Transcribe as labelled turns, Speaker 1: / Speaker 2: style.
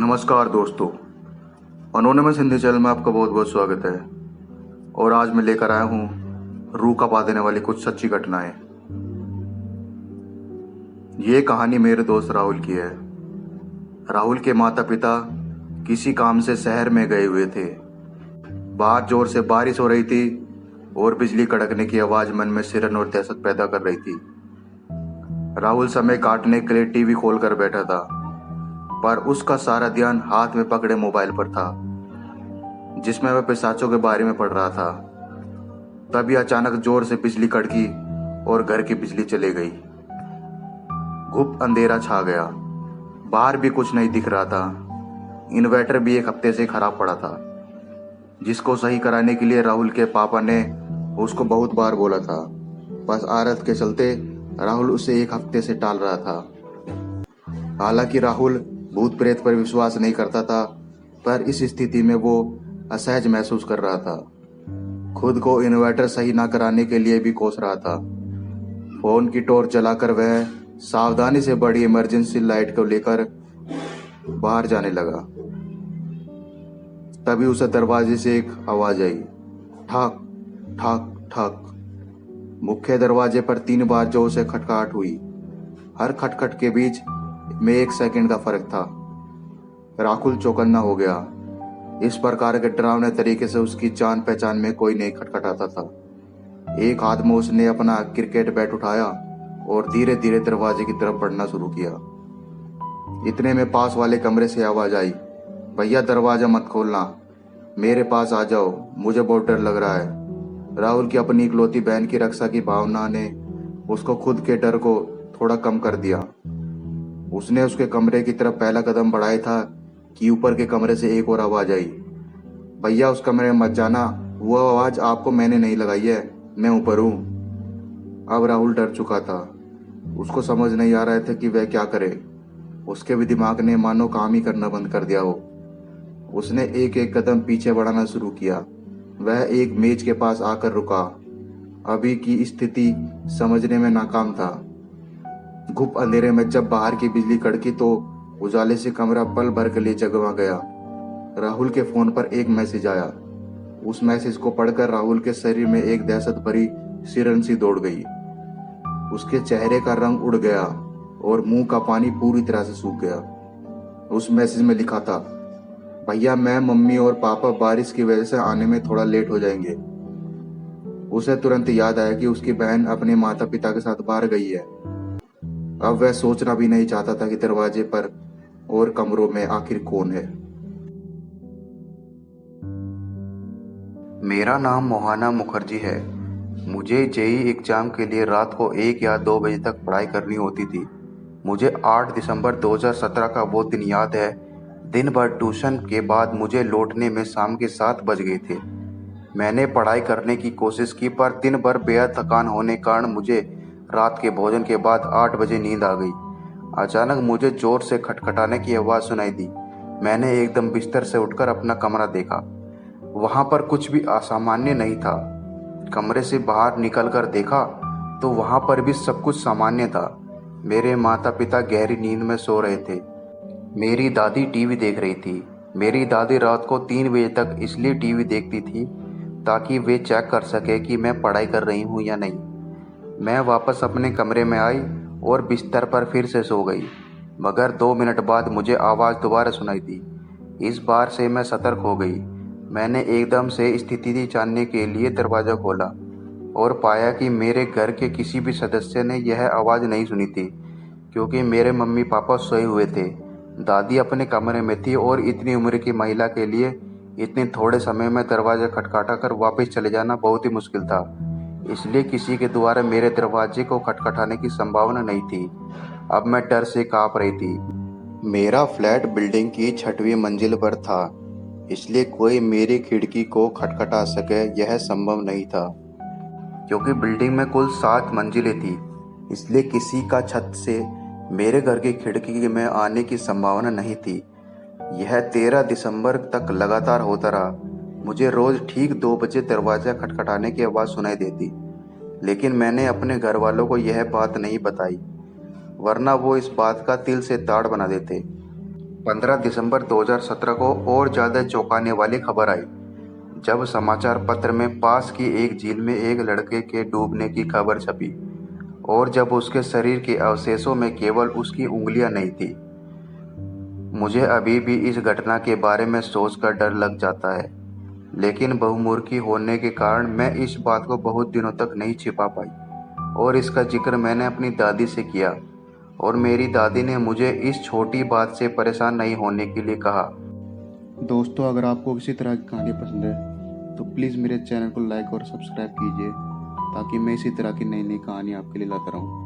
Speaker 1: नमस्कार दोस्तों। Anonymous Hindi channel में आपका बहुत बहुत स्वागत है। और आज मैं लेकर आया हूँ रूह कांपा देने वाली कुछ सच्ची घटनाएं। ये कहानी मेरे दोस्त राहुल की है। राहुल के माता पिता किसी काम से शहर में गए हुए थे। बाहर जोर से बारिश हो रही थी और बिजली कड़कने की आवाज मन में सिरन और दहशत पैदा कर रही थी। राहुल समय काटने के लिए टीवी खोलकर बैठा था, पर उसका सारा ध्यान हाथ में पकड़े मोबाइल पर था, जिसमें वह पिशाचों के बारे में पढ़ रहा था। तभी अचानक जोर से बिजली कड़की और घर की बिजली चली गई। घुप अंधेरा छा गया। बाहर भी कुछ नहीं दिख रहा था। इन्वर्टर भी एक हफ्ते से खराब पड़ा था, जिसको सही कराने के लिए राहुल के पापा ने उसको बहुत बार बोला था। बस आदत के चलते राहुल उसे एक हफ्ते से टाल रहा था। हालांकि राहुल भूत प्रेत पर विश्वास नहीं करता था, पर इस स्थिति में वो असहज महसूस कर रहा था। खुद को इन्वर्टर सही ना कराने के लिए भी कोस रहा था। फोन की टॉर्च जलाकर वह सावधानी से बड़ी इमरजेंसी लाइट को लेकर बाहर जाने लगा। तभी उसे दरवाजे से एक आवाज आई, ठक ठक ठक। मुख्य दरवाजे पर 3 बार जोर से खटखटाहट हुई। हर खटखट के बीच में 1 सेकंड का फर्क था। राहुल चौकन्ना हो गया। इस प्रकार के डरावने तरीके से उसकी जान पहचान में कोई नहीं खटखटाता था। एक हाथ में उसने अपना क्रिकेट बैट उठाया और धीरे धीरे दरवाजे की तरफ बढ़ना शुरू किया। इतने में पास वाले कमरे से आवाज आई, भैया दरवाजा मत खोलना, मेरे पास आ जाओ, मुझे बहुत डर लग रहा है। राहुल की अपनी इकलौती बहन की रक्षा की भावना ने उसको खुद के डर को थोड़ा कम कर दिया। उसने उसके कमरे की तरफ पहला कदम बढ़ाया था कि ऊपर के कमरे से एक और आवाज आई, भैया उस कमरे में मत जाना, वो आवाज आपको मैंने नहीं लगाई है, मैं ऊपर हूं। अब राहुल डर चुका था। उसको समझ नहीं आ रहा था कि वह क्या करे। उसके भी दिमाग ने मानो काम ही करना बंद कर दिया हो। उसने एक एक कदम पीछे बढ़ाना शुरू किया। वह एक मेज के पास आकर रुका। अभी की स्थिति समझने में नाकाम था। घुप अंधेरे में जब बाहर की बिजली कड़की तो उजाले से कमरा पल भर के लिए जगमगा गया। राहुल के फोन पर एक मैसेज आया। उस मैसेज को पढ़कर राहुल के शरीर में एक दहशत भरी सिरन सी दौड़ गई। उसके चेहरे का रंग उड़ गया और मुंह का पानी पूरी तरह से सूख गया। उस मैसेज में लिखा था, भैया मैं मम्मी और पापा बारिश की वजह से आने में थोड़ा लेट हो जाएंगे। उसे तुरंत याद आया कि उसकी बहन अपने माता पिता के साथ बाहर गई है। अब वह सोचना भी नहीं चाहता था कि दरवाजे पर और कमरों में आखिर कौन है। मेरा नाम मोहाना मुखर्जी है। मुझे जेईई एग्जाम के लिए रात को 1 या 2 बजे तक पढ़ाई करनी होती थी। मुझे 8 दिसंबर 2017 का वो दिन याद है। दिन भर ट्यूशन के बाद मुझे लौटने में शाम के 7 बज गए थे। मैंने पढ़ाई करने की कोशिश की, पर दिन भर बेहद थकान होने के कारण मुझे रात के भोजन के बाद 8 बजे नींद आ गई। अचानक मुझे जोर से खटखटाने की आवाज़ सुनाई दी। मैंने एकदम बिस्तर से उठकर अपना कमरा देखा। वहाँ पर कुछ भी असामान्य नहीं था। कमरे से बाहर निकलकर देखा तो वहाँ पर भी सब कुछ सामान्य था। मेरे माता पिता गहरी नींद में सो रहे थे। मेरी दादी टीवी देख रही थी। मेरी दादी रात को 3 बजे तक इसलिए टीवी देखती थी ताकि वे चेक कर सके कि मैं पढ़ाई कर रही हूँ या नहीं। मैं वापस अपने कमरे में आई और बिस्तर पर फिर से सो गई। मगर 2 मिनट बाद मुझे आवाज़ दोबारा सुनाई दी। इस बार से मैं सतर्क हो गई। मैंने एकदम से स्थिति जानने के लिए दरवाज़ा खोला और पाया कि मेरे घर के किसी भी सदस्य ने यह आवाज़ नहीं सुनी थी, क्योंकि मेरे मम्मी पापा सोए हुए थे। दादी अपने कमरे में थी और इतनी उम्र की महिला के लिए इतने थोड़े समय में दरवाज़ा खटखटा कर वापस चले जाना बहुत ही मुश्किल था। इसलिए किसी के द्वारा मेरे दरवाजे को खटखटाने की संभावना नहीं थी। अब मैं डर से काँप रही थी। मेरा फ्लैट बिल्डिंग की 6वीं मंजिल पर था, इसलिए कोई मेरी खिड़की को खटखटा सके यह संभव नहीं था। क्योंकि बिल्डिंग में कुल 7 मंजिलें थी, इसलिए किसी का छत से मेरे घर की खिड़की में आने की संभावना नहीं थी। यह 13 दिसंबर तक लगातार होता रहा। मुझे रोज ठीक 2 बजे दरवाज़ा खटखटाने की आवाज़ सुनाई देती, लेकिन मैंने अपने घर वालों को यह बात नहीं बताई, वरना वो इस बात का तिल से ताड़ बना देते। 15 दिसंबर 2017 को और ज़्यादा चौंकाने वाली खबर आई जब समाचार पत्र में पास की एक झील में एक लड़के के डूबने की खबर छपी और जब उसके शरीर के अवशेषों में केवल उसकी उंगलियां नहीं थी। मुझे अभी भी इस घटना के बारे में सोचकर डर लग जाता है, लेकिन बहुमुखी होने के कारण मैं इस बात को बहुत दिनों तक नहीं छिपा पाई और इसका जिक्र मैंने अपनी दादी से किया और मेरी दादी ने मुझे इस छोटी बात से परेशान नहीं होने के लिए कहा। दोस्तों, अगर आपको इसी तरह की कहानी पसंद है तो प्लीज़ मेरे चैनल को लाइक और सब्सक्राइब कीजिए ताकि मैं इसी तरह की नई नई कहानी आपके लिए लाता रहूँ।